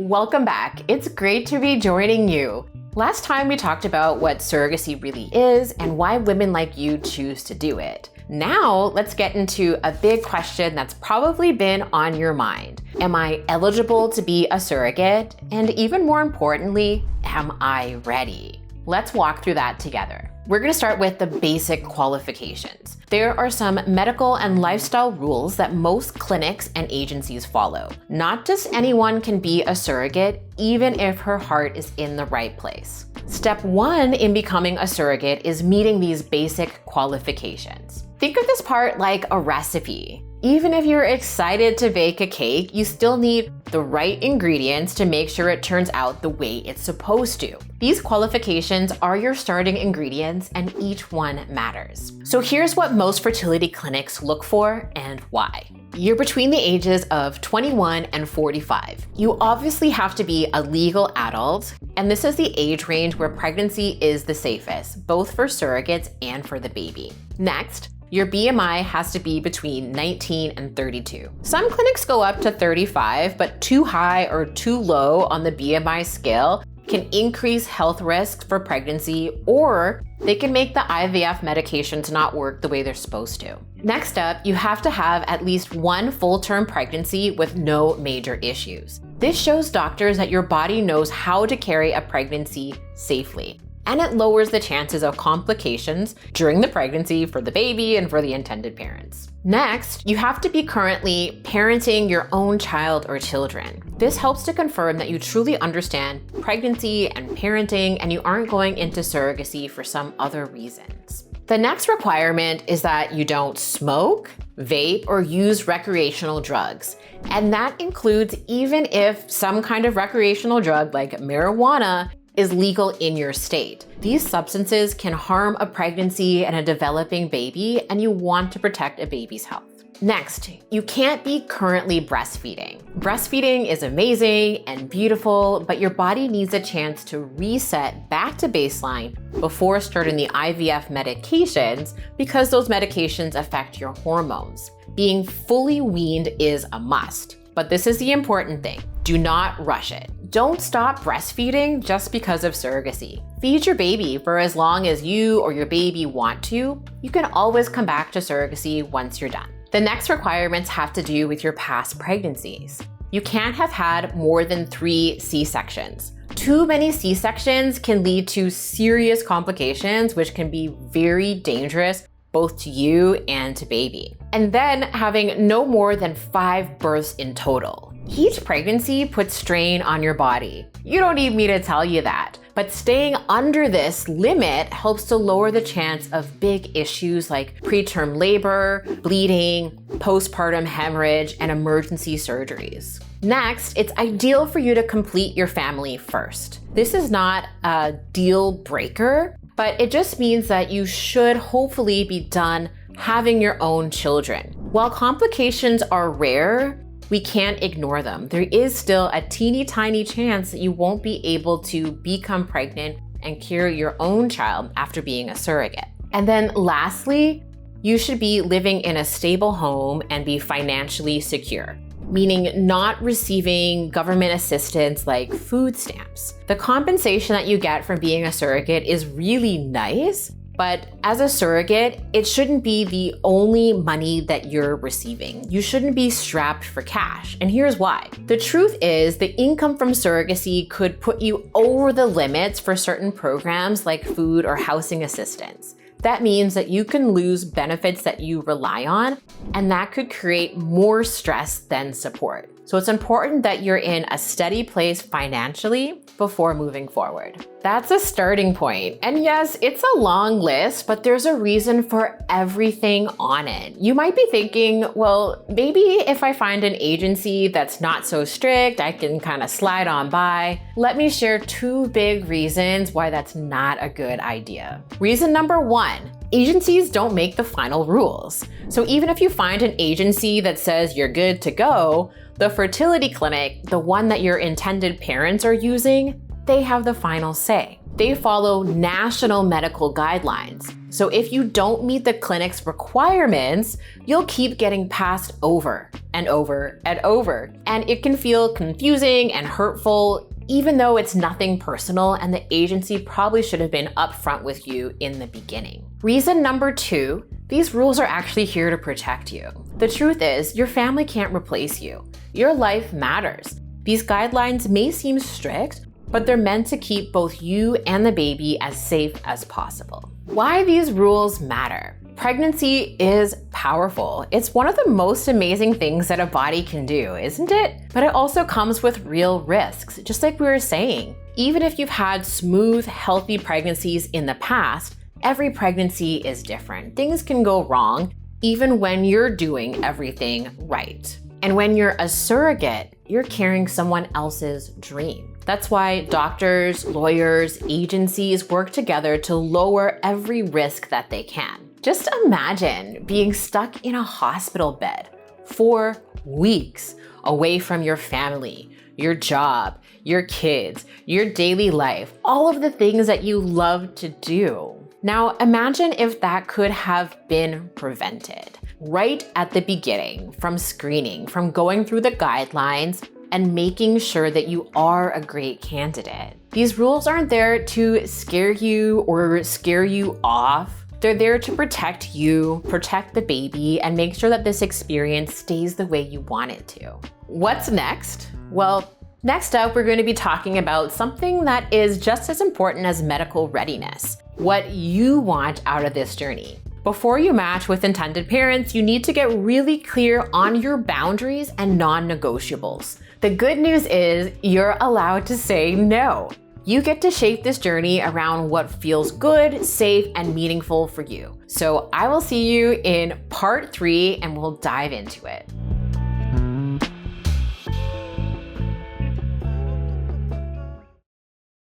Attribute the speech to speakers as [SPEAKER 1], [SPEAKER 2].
[SPEAKER 1] Welcome back. It's great to be joining you. Last time we talked about what surrogacy really is and why women like you choose to do it. Now let's get into a big question that's probably been on your mind. Am I eligible to be a surrogate? And even more importantly, am I ready? Let's walk through that together. We're going to start with the basic qualifications. There are some medical and lifestyle rules that most clinics and agencies follow. Not just anyone can be a surrogate, even if her heart is in the right place. Step 1 in becoming a surrogate is meeting these basic qualifications. Think of this part like a recipe. Even if you're excited to bake a cake, you still need the right ingredients to make sure it turns out the way it's supposed to. These qualifications are your starting ingredients and each one matters. So here's what most fertility clinics look for and why. You're between the ages of 21 and 45. You obviously have to be a legal adult, and this is the age range where pregnancy is the safest, both for surrogates and for the baby. Next, your BMI has to be between 19 and 32. Some clinics go up to 35, but too high or too low on the BMI scale can increase health risks for pregnancy, or they can make the IVF medications not work the way they're supposed to. Next up, you have to have at least one full-term pregnancy with no major issues. This shows doctors that your body knows how to carry a pregnancy safely, and it lowers the chances of complications during the pregnancy for the baby and for the intended parents. Next, you have to be currently parenting your own child or children. This helps to confirm that you truly understand pregnancy and parenting and you aren't going into surrogacy for some other reasons. The next requirement is that you don't smoke, vape, or use recreational drugs. And that includes even if some kind of recreational drug like marijuana is legal in your state. These substances can harm a pregnancy and a developing baby, and you want to protect a baby's health. Next, you can't be currently breastfeeding. Breastfeeding is amazing and beautiful, but your body needs a chance to reset back to baseline before starting the IVF medications because those medications affect your hormones. Being fully weaned is a must, but this is the important thing. Do not rush it. Don't stop breastfeeding just because of surrogacy. Feed your baby for as long as you or your baby want to. You can always come back to surrogacy once you're done. The next requirements have to do with your past pregnancies. You can't have had more than 3 C-sections. Too many C-sections can lead to serious complications, which can be very dangerous both to you and to baby. And then having no more than 5 births in total. Each pregnancy puts strain on your body. You don't need me to tell you that, but staying under this limit helps to lower the chance of big issues like preterm labor, bleeding, postpartum hemorrhage, and emergency surgeries. Next, it's ideal for you to complete your family first. This is not a deal breaker, but it just means that you should hopefully be done having your own children. While complications are rare, we can't ignore them. There is still a teeny tiny chance that you won't be able to become pregnant and carry your own child after being a surrogate. And then lastly, you should be living in a stable home and be financially secure, meaning not receiving government assistance like food stamps. The compensation that you get from being a surrogate is really nice, but as a surrogate, it shouldn't be the only money that you're receiving. You shouldn't be strapped for cash, and here's why. The truth is, the income from surrogacy could put you over the limits for certain programs like food or housing assistance. That means that you can lose benefits that you rely on, and that could create more stress than support. So it's important that you're in a steady place financially before moving forward. That's a starting point. And yes, it's a long list, but there's a reason for everything on it. You might be thinking, well, maybe if I find an agency that's not so strict, I can kind of slide on by. Let me share 2 big reasons why that's not a good idea. Reason number 1, agencies don't make the final rules. So even if you find an agency that says you're good to go, the fertility clinic, the one that your intended parents are using, they have the final say. They follow national medical guidelines. So if you don't meet the clinic's requirements, you'll keep getting passed over and over and over. And it can feel confusing and hurtful, even though it's nothing personal and the agency probably should have been upfront with you in the beginning. Reason number 2, these rules are actually here to protect you. The truth is, your family can't replace you. Your life matters. These guidelines may seem strict, but they're meant to keep both you and the baby as safe as possible. Why these rules matter? Pregnancy is powerful. It's one of the most amazing things that a body can do, isn't it? But it also comes with real risks, just like we were saying. Even if you've had smooth, healthy pregnancies in the past, every pregnancy is different. Things can go wrong, even when you're doing everything right. And when you're a surrogate, you're carrying someone else's dream. That's why doctors, lawyers, agencies work together to lower every risk that they can. Just imagine being stuck in a hospital bed for weeks, away from your family, your job, your kids, your daily life, all of the things that you love to do. Now imagine if that could have been prevented right at the beginning, from screening, from going through the guidelines, and making sure that you are a great candidate. These rules aren't there to scare you or scare you off. They're there to protect you, protect the baby, and make sure that this experience stays the way you want it to. What's next? Well, next up, we're going to be talking about something that is just as important as medical readiness, what you want out of this journey. Before you match with intended parents, you need to get really clear on your boundaries and non-negotiables. The good news is you're allowed to say no. You get to shape this journey around what feels good, safe, and meaningful for you. So I will see you in part 3 and we'll dive into it.